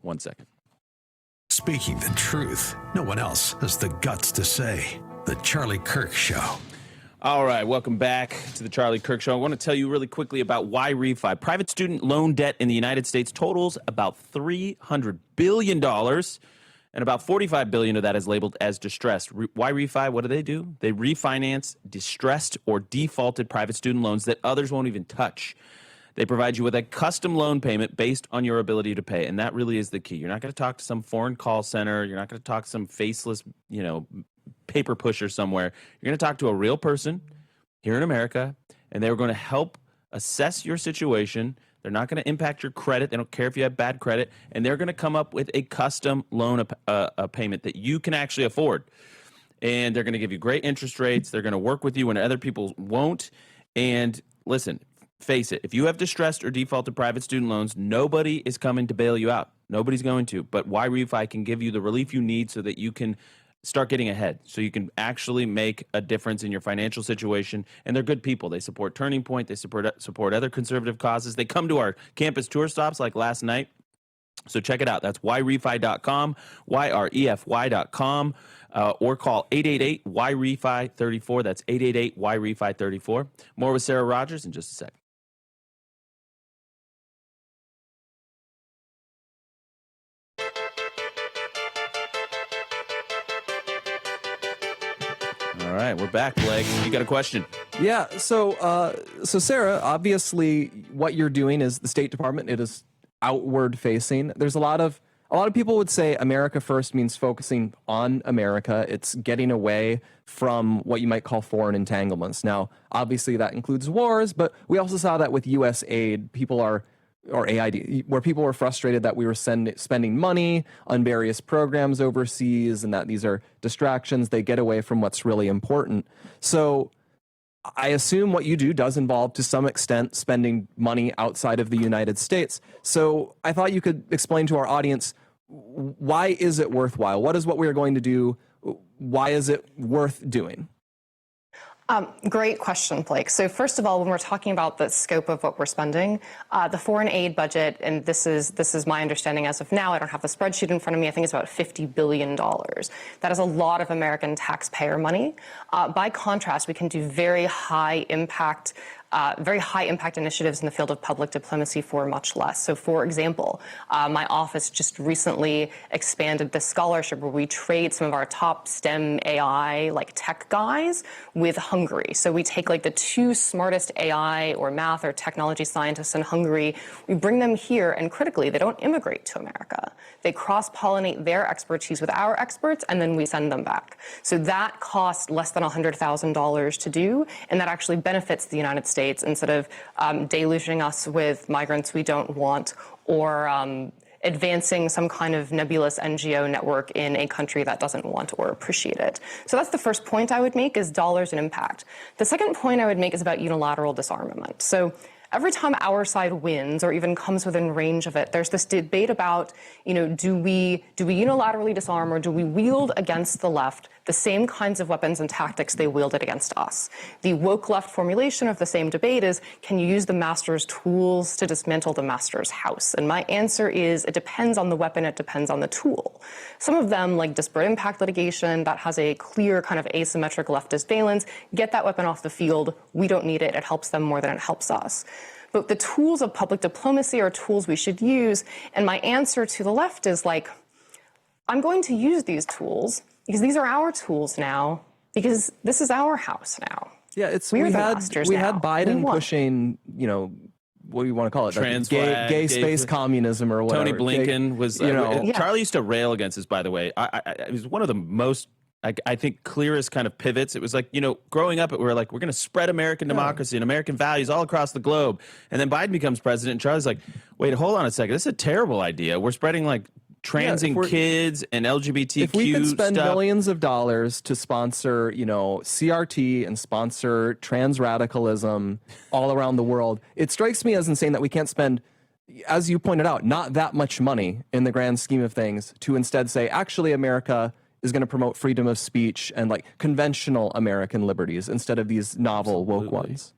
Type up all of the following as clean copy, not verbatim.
1 second. Speaking the truth, no one else has the guts to say. The Charlie Kirk Show. All right, welcome back to the Charlie Kirk Show. I want to tell you really quickly about WhyReFi. Private student loan debt in the United States totals about $300 billion, and about $45 billion of that is labeled as distressed. WhyReFi, what do? They refinance distressed or defaulted private student loans that others won't even touch. They provide you with a custom loan payment based on your ability to pay, and that really is the key. You're not going to talk to some foreign call center. You're not going to talk to some faceless, paper pusher somewhere. You're going to talk to a real person here in America, and they're going to help assess your situation. They're not going to impact your credit. They don't care if you have bad credit, and they're going to come up with a custom loan a payment that you can actually afford. And they're going to give you great interest rates. They're going to work with you when other people won't. And listen, face it, if you have distressed or defaulted private student loans, nobody is coming to bail you out. Nobody's going to. But WhyReFi can give you the relief you need so that you can start getting ahead, so you can actually make a difference in your financial situation. And they're good people. They support Turning Point. They support other conservative causes. They come to our campus tour stops like last night. So check it out. That's WhyReFi.com, YREFY.com, or call 888-WhyReFi34. That's 888-WhyReFi34. More with Sarah Rogers in just a second. All right, we're back, Blake. You got a question? Yeah. So Sarah, obviously, what you're doing is the State Department. It is outward facing. There's a lot of people would say America first means focusing on America. It's getting away from what you might call foreign entanglements. Now, obviously, that includes wars, but we also saw that with U.S. aid. Or AID, where people were frustrated that we were spending money on various programs overseas and that these are distractions. They get away from what's really important. So I assume what you do does involve, to some extent, spending money outside of the United States. So I thought you could explain to our audience, why is it worthwhile? What is what we are going to do? Why is it worth doing? Great question, Blake. So first of all, when we're talking about the scope of what we're spending, the foreign aid budget, and this is my understanding as of now, I don't have the spreadsheet in front of me, I think it's about $50 billion. That is a lot of American taxpayer money. By contrast, we can do very high impact initiatives in the field of public diplomacy for much less. So, for example, my office just recently expanded the scholarship where we trade some of our top STEM AI, tech guys, with Hungary. So we take the two smartest AI or math or technology scientists in Hungary, we bring them here, and critically, they don't immigrate to America. They cross-pollinate their expertise with our experts, and then we send them back. So that costs less than $100,000 to do, and that actually benefits the United States instead of deluging us with migrants we don't want, or advancing some kind of nebulous NGO network in a country that doesn't want or appreciate it. So that's the first point I would make, is dollars and impact. The second point I would make is about unilateral disarmament. So every time our side wins or even comes within range of it, there's this debate about, do we unilaterally disarm, or do we wield against the left the same kinds of weapons and tactics they wielded against us? The woke left formulation of the same debate is, can you use the master's tools to dismantle the master's house? And my answer is, it depends on the weapon, it depends on the tool. Some of them, like disparate impact litigation, that has a clear kind of asymmetric leftist valence, get that weapon off the field. We don't need it. It helps them more than it helps us. But the tools of public diplomacy are tools we should use. And my answer to the left is I'm going to use these tools because these are our tools now, because this is our house now. Yeah, we had Biden pushing, what do you want to call it? Gay space communism or whatever. Tony Blinken was, Charlie used to rail against this, by the way. It was one of the most, I think, clearest kind of pivots. It was growing up, we were we're going to spread American democracy and American values all across the globe. And then Biden becomes president, and Charlie's like, wait, hold on a second. This is a terrible idea. We're spreading transing kids and LGBTQ If we could spend stuff. millions of dollars to sponsor, CRT and sponsor trans radicalism all around the world, it strikes me as insane that we can't spend, as you pointed out, not that much money in the grand scheme of things to instead say, actually, America is going to promote freedom of speech and conventional American liberties instead of these novel woke ones.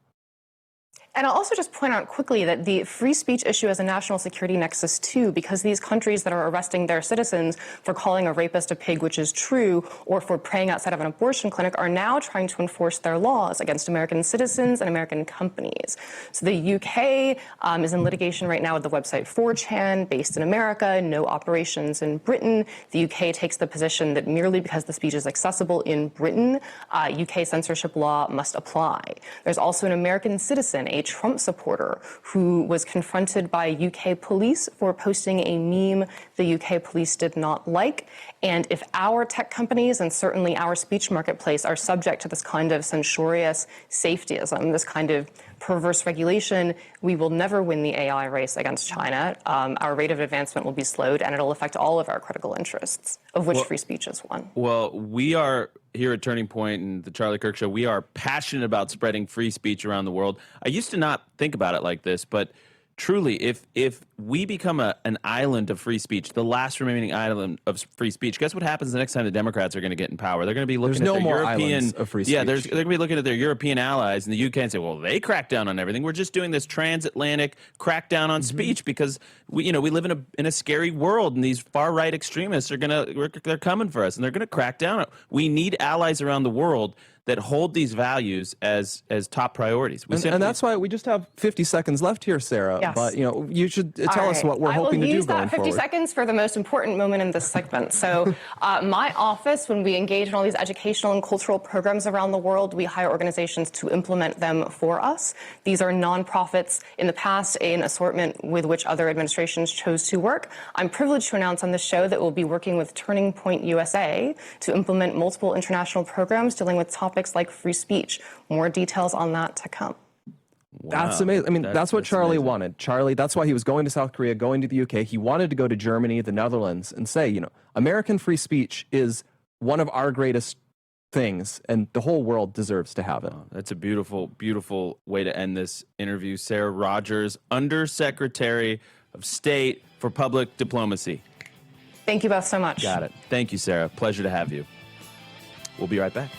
And I'll also just point out quickly that the free speech issue is a national security nexus too, because these countries that are arresting their citizens for calling a rapist a pig, which is true, or for praying outside of an abortion clinic, are now trying to enforce their laws against American citizens and American companies. So the UK is in litigation right now with the website 4chan, based in America, no operations in Britain. The UK takes the position that merely because the speech is accessible in Britain, UK censorship law must apply. There's also an American citizen, a Trump supporter, who was confronted by UK police for posting a meme the UK police did not like. And if our tech companies and certainly our speech marketplace are subject to this kind of censorious safetyism, this kind of perverse regulation, we will never win the AI race against China. Our rate of advancement will be slowed, and it'll affect all of our critical interests, of which free speech is one. Well, we are here at Turning Point and the Charlie Kirk Show. We are passionate about spreading free speech around the world. I used to not think about it like this, but truly, if we become an island of free speech, the last remaining island of free speech, guess what happens the next time the Democrats are going to get in power? They're going to be looking at their European of free speech. Yeah, they're going to be looking at their European allies in the UK and say, well, they crack down on everything. We're just doing this transatlantic crackdown on speech because we live in a scary world, and these far right extremists they're coming for us, and they're going to crack down. We need allies around the world that hold these values as top priorities. And that's why we just have 50 seconds left here, Sarah. Yes. But you should tell us what we're hoping to do going forward. I will use that 50 seconds for the most important moment in this segment. So my office, when we engage in all these educational and cultural programs around the world, we hire organizations to implement them for us. These are nonprofits in the past, an assortment with which other administrations chose to work. I'm privileged to announce on this show that we'll be working with Turning Point USA to implement multiple international programs dealing with topics like free speech. More details on that to come. Wow. That's amazing. I mean, that's what Charlie wanted. Charlie, that's why he was going to South Korea, going to the UK. He wanted to go to Germany, the Netherlands, and say, American free speech is one of our greatest things, and the whole world deserves to have it. Oh, that's a beautiful, beautiful way to end this interview. Sarah Rogers, Undersecretary of State for Public Diplomacy. Thank you both so much. Got it. Thank you, Sarah. Pleasure to have you. We'll be right back.